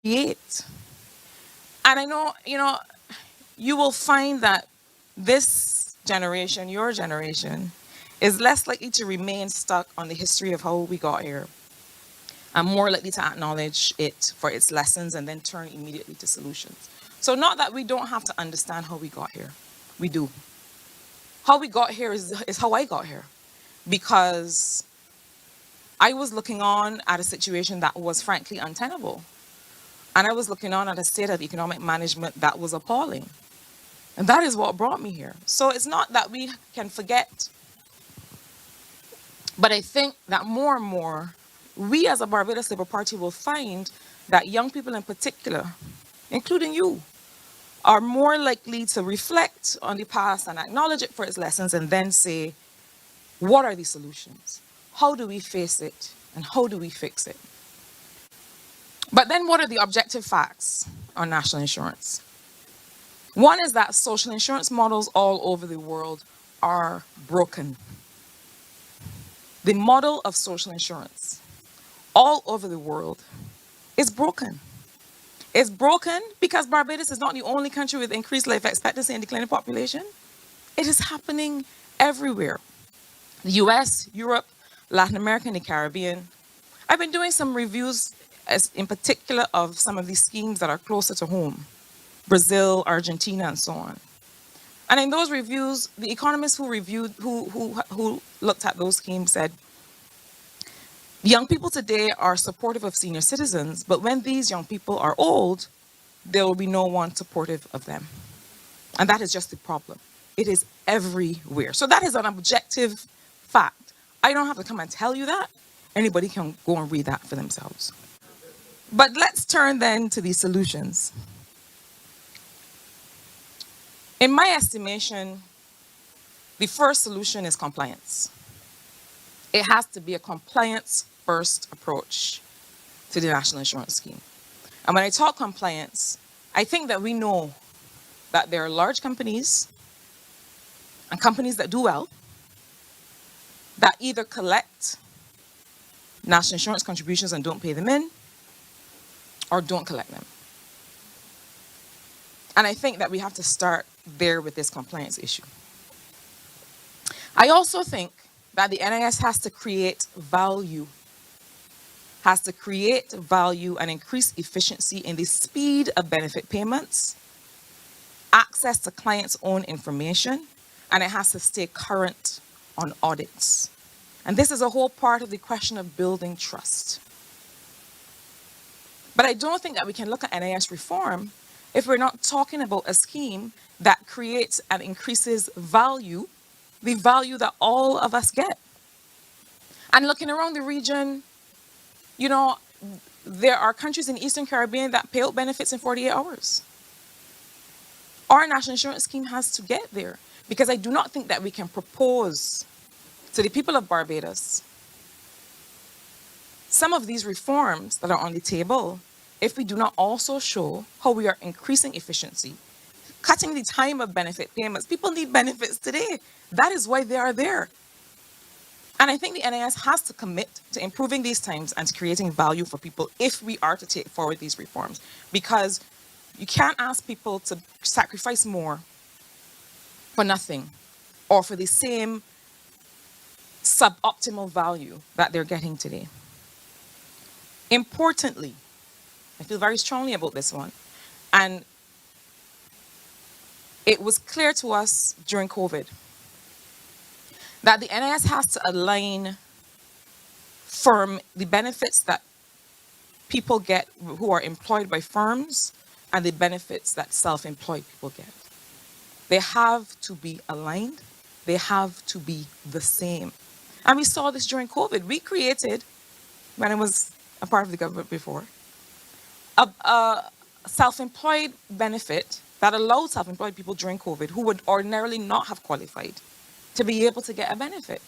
create. And I know, you will find that this generation, your generation, is less likely to remain stuck on the history of how we got here and more likely to acknowledge it for its lessons and then turn immediately to solutions. So, not that we don't have to understand how we got here, we do. How we got here is how I got here because I was looking on at a situation that was frankly untenable. And I was looking on at a state of economic management that was appalling. And that is what brought me here. So it's not that we can forget, but I think that more and more, we as a Barbados Labour Party will find that young people in particular, including you, are more likely to reflect on the past and acknowledge it for its lessons and then say, what are the solutions? How do we face it? And how do we fix it? But then what are the objective facts on national insurance? One is that social insurance models all over the world are broken. The model of social insurance all over the world is broken. It's broken because Barbados is not the only country with increased life expectancy and declining population. It is happening everywhere. The US, Europe, Latin America, and the Caribbean. I've been doing some reviews in particular of some of these schemes that are closer to home. Brazil, Argentina, and so on. And in those reviews, the economists who reviewed, who looked at those schemes said, young people today are supportive of senior citizens, but when these young people are old, there will be no one supportive of them. And that is just the problem. It is everywhere. So that is an objective fact. I don't have to come and tell you that. Anybody can go and read that for themselves. But let's turn then to the solutions. In my estimation, the first solution is compliance. It has to be a compliance-first approach to the national insurance scheme. And when I talk compliance, I think that we know that there are large companies and companies that do well that either collect national insurance contributions and don't pay them in or don't collect them. And I think that we have to start there with this compliance issue. I also think that the NIS has to create value and increase efficiency in the speed of benefit payments, access to clients' own information, and it has to stay current on audits. And this is a whole part of the question of building trust. But I don't think that we can look at NIS reform if we're not talking about a scheme that creates and increases value, the value that all of us get. And looking around the region, there are countries in the Eastern Caribbean that pay out benefits in 48 hours. Our national insurance scheme has to get there because I do not think that we can propose to the people of Barbados some of these reforms that are on the table if we do not also show how we are increasing efficiency, cutting the time of benefit payments. People need benefits today. That is why they are there. And I think the NIS has to commit to improving these times and to creating value for people if we are to take forward these reforms. Because you can't ask people to sacrifice more for nothing or for the same suboptimal value that they're getting today. Importantly, I feel very strongly about this one. And it was clear to us during COVID that the NIS has to align the benefits that people get who are employed by firms and the benefits that self-employed people get. They have to be aligned. They have to be the same. And we saw this during COVID. We created, when I was a part of the government before, a self-employed benefit that allowed self-employed people during COVID who would ordinarily not have qualified to be able to get a benefit.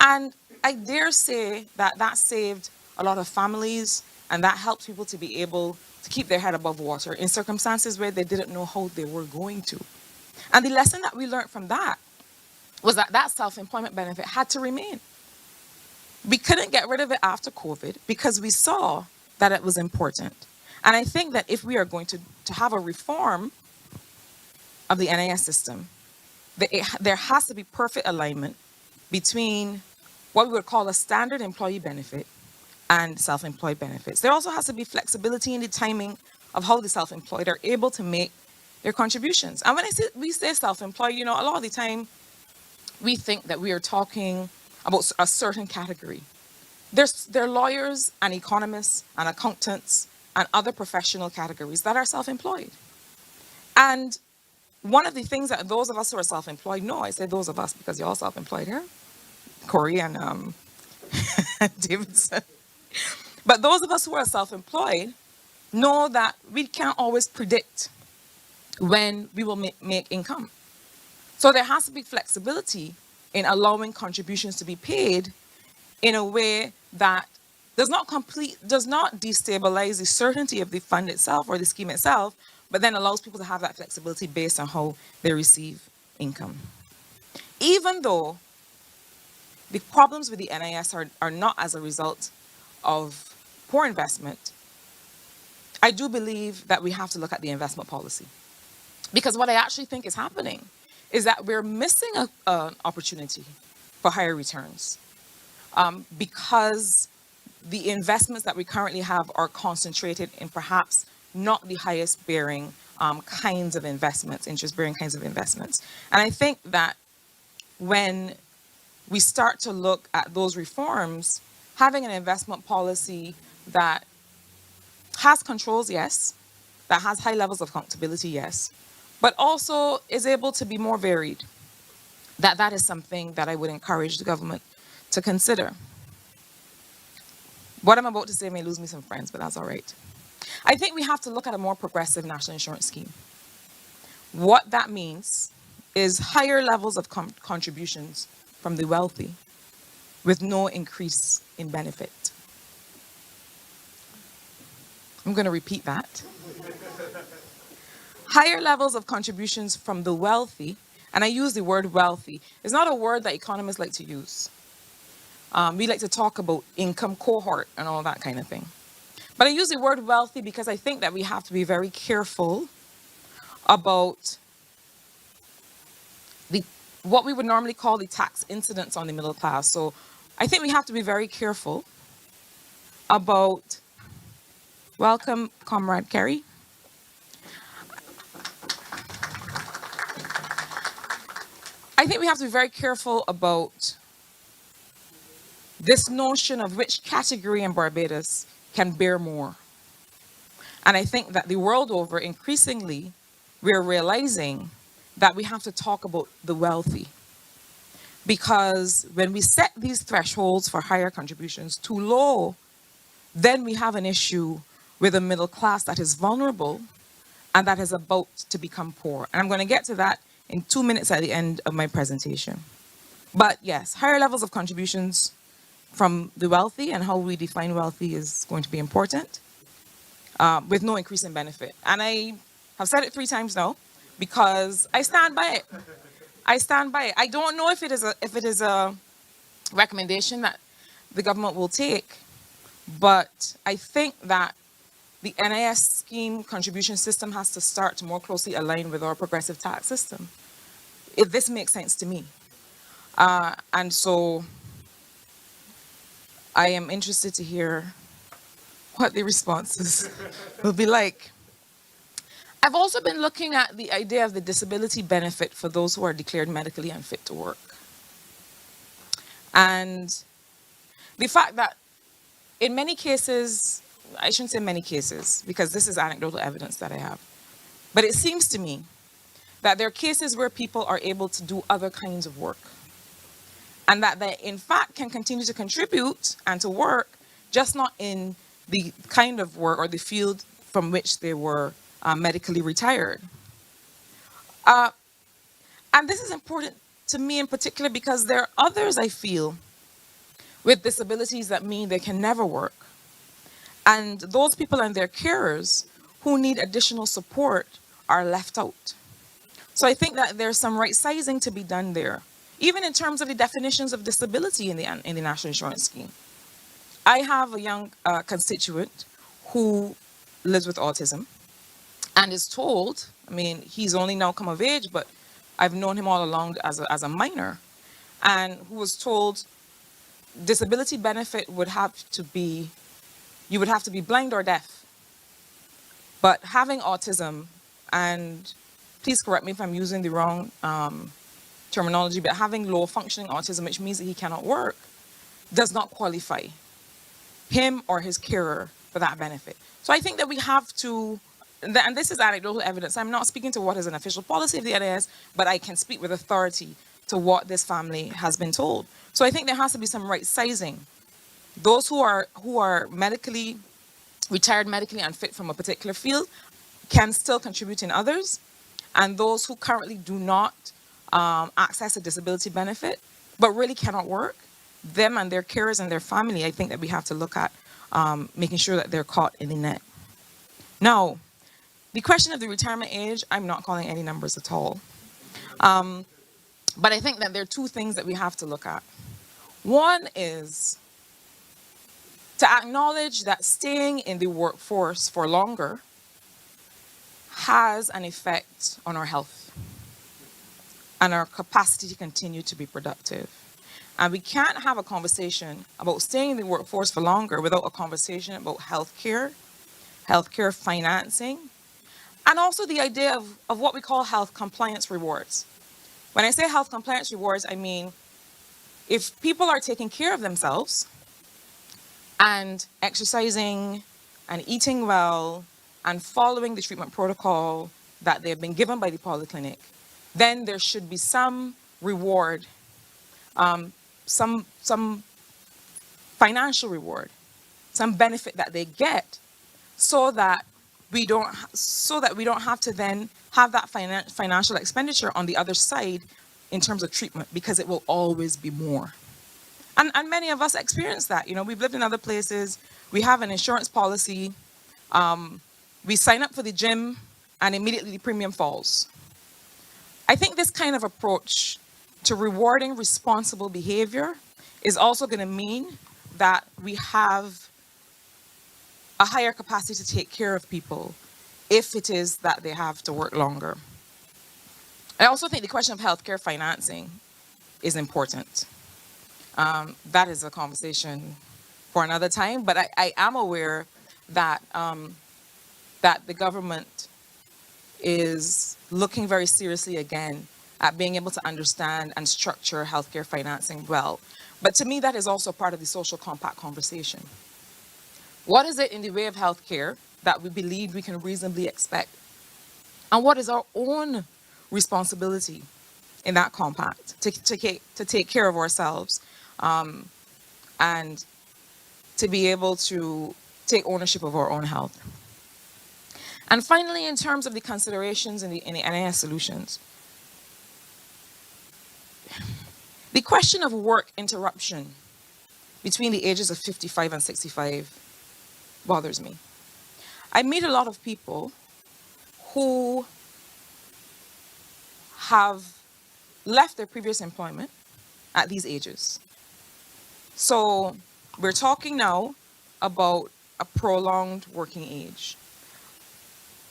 And I dare say that that saved a lot of families and that helped people to be able to keep their head above water in circumstances where they didn't know how they were going to. And the lesson that we learned from that was that that self-employment benefit had to remain. We couldn't get rid of it after COVID because we saw that it was important. And I think that if we are going to have a reform of the NIS system, there has to be perfect alignment between what we would call a standard employee benefit and self-employed benefits. There also has to be flexibility in the timing of how the self-employed are able to make their contributions. And when we say self-employed, a lot of the time we think that we are talking about a certain category. There are lawyers and economists and accountants and other professional categories that are self-employed. And one of the things that those of us who are self-employed know, I say those of us because you're all self-employed here, Corey and Davidson. But those of us who are self-employed know that we can't always predict when we will make income. So there has to be flexibility in allowing contributions to be paid in a way that does not destabilize the certainty of the fund itself or the scheme itself, but then allows people to have that flexibility based on how they receive income. Even though the problems with the NIS are not as a result of poor investment, I do believe that we have to look at the investment policy. Because what I actually think is happening is that we're missing an opportunity for higher returns because the investments that we currently have are concentrated in perhaps not the highest bearing kinds of investments, interest bearing kinds of investments. And I think that when we start to look at those reforms, having an investment policy that has controls, yes, that has high levels of accountability, yes, but also is able to be more varied, that is something that I would encourage the government to consider. What I'm about to say may lose me some friends, but that's all right. I think we have to look at a more progressive national insurance scheme. What that means is higher levels of contributions from the wealthy with no increase in benefit. I'm going to repeat that. Higher levels of contributions from the wealthy, and I use the word wealthy. It's not a word that economists like to use. We like to talk about income cohort and all that kind of thing. But I use the word wealthy because I think that we have to be very careful about what we would normally call the tax incidence on the middle class. So I think we have to be very careful about, welcome, Comrade Kerry. I think we have to be very careful about this notion of which category in Barbados can bear more. And I think that the world over, increasingly, we're realizing that we have to talk about the wealthy. Because when we set these thresholds for higher contributions too low, then we have an issue with a middle class that is vulnerable and that is about to become poor. And I'm going to get to that in 2 minutes at the end of my presentation. But yes, higher levels of contributions from the wealthy, and how we define wealthy is going to be important, with no increase in benefit. And I have said it 3 times now because I stand by it. I stand by it. I don't know if it is a recommendation that the government will take, but I think that the NIS scheme contribution system has to start to more closely align with our progressive tax system. If this makes sense to me. And so I am interested to hear what the responses will be like. I've also been looking at the idea of the disability benefit for those who are declared medically unfit to work. And the fact that in many cases, I shouldn't say many cases, because this is anecdotal evidence that I have, but it seems to me that there are cases where people are able to do other kinds of work, and that they, in fact, can continue to contribute and to work, just not in the kind of work or the field from which they were medically retired. And this is important to me in particular because there are others, I feel, with disabilities that mean they can never work. And those people and their carers who need additional support are left out. So I think that there's some right sizing to be done there, even in terms of the definitions of disability in the National Insurance Scheme. I have a young constituent who lives with autism and is told, I mean, he's only now come of age, but I've known him all along as a minor, and who was told disability benefit would have to be, you would have to be blind or deaf. But having autism, and please correct me if I'm using the wrong terminology, but having low functioning autism, which means that he cannot work, does not qualify him or his carer for that benefit. So I think that we have to, and this is anecdotal evidence, I'm not speaking to what is an official policy of the NIS, but I can speak with authority to what this family has been told. So I think there has to be some right sizing. Those who are medically retired, medically unfit from a particular field, can still contribute in others, and those who currently do not access a disability benefit but really cannot work, them and their carers and their family, I think that we have to look at making sure that they're caught in the net. Now, the question of the retirement age, I'm not calling any numbers at all. But I think that there are two things that we have to look at. One is to acknowledge that staying in the workforce for longer has an effect on our health and our capacity to continue to be productive. And we can't have a conversation about staying in the workforce for longer without a conversation about healthcare financing, and also the idea of what we call health compliance rewards. When I say health compliance rewards, I mean, if people are taking care of themselves and exercising and eating well and following the treatment protocol that they've been given by the polyclinic, then there should be some reward, some financial reward, some benefit that they get, so that we don't have to then have that financial expenditure on the other side in terms of treatment, because it will always be more. And many of us experience that. You know, we've lived in other places. We have an insurance policy. We sign up for the gym and immediately the premium falls. I think this kind of approach to rewarding responsible behavior is also going to mean that we have a higher capacity to take care of people if it is that they have to work longer. I also think the question of healthcare financing is important. That is a conversation for another time, but I am aware that that the government is looking very seriously again at being able to understand and structure healthcare financing well. But to me, that is also part of the social compact conversation. What is it in the way of healthcare that we believe we can reasonably expect? And what is our own responsibility in that compact to take care of ourselves, and to be able to take ownership of our own health? And finally, in terms of the considerations in the NIS solutions, the question of work interruption between the ages of 55 and 65 bothers me. I meet a lot of people who have left their previous employment at these ages. So we're talking now about a prolonged working age.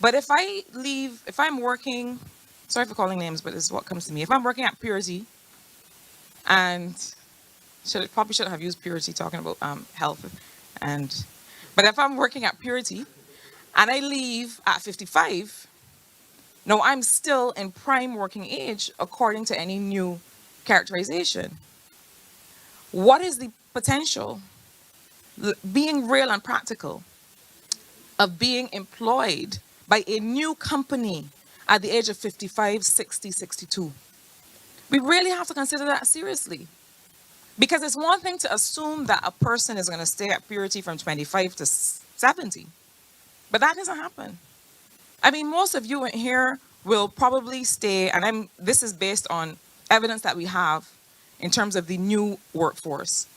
But if I'm working, sorry for calling names, but this is what comes to me. If I'm working at Purity, and probably shouldn't have used Purity talking about health, but if I'm working at Purity and I leave at 55, no, I'm still in prime working age according to any new characterization. What is the potential, being real and practical, of being employed by a new company at the age of 55, 60, 62? We really have to consider that seriously. Because it's one thing to assume that a person is going to stay at Purity from 25 to 70, but that doesn't happen. I mean, most of you in here will probably stay, and this is based on evidence that we have in terms of the new workforce.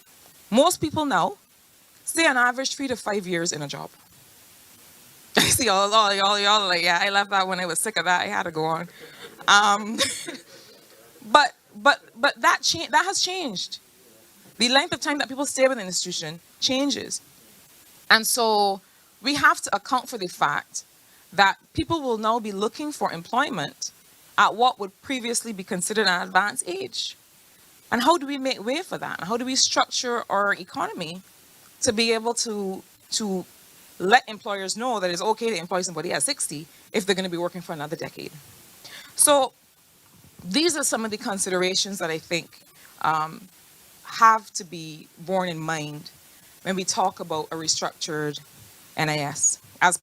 Most people now stay on average 3 to 5 years in a job. I see y'all are like, yeah, I left that when I was sick of that. I had to go on. But that has changed. The length of time that people stay with an institution changes. And so we have to account for the fact that people will now be looking for employment at what would previously be considered an advanced age. And how do we make way for that? How do we structure our economy to be able to let employers know that it's okay to employ somebody at 60 if they're going to be working for another decade? So these are some of the considerations that I think have to be borne in mind when we talk about a restructured NIS as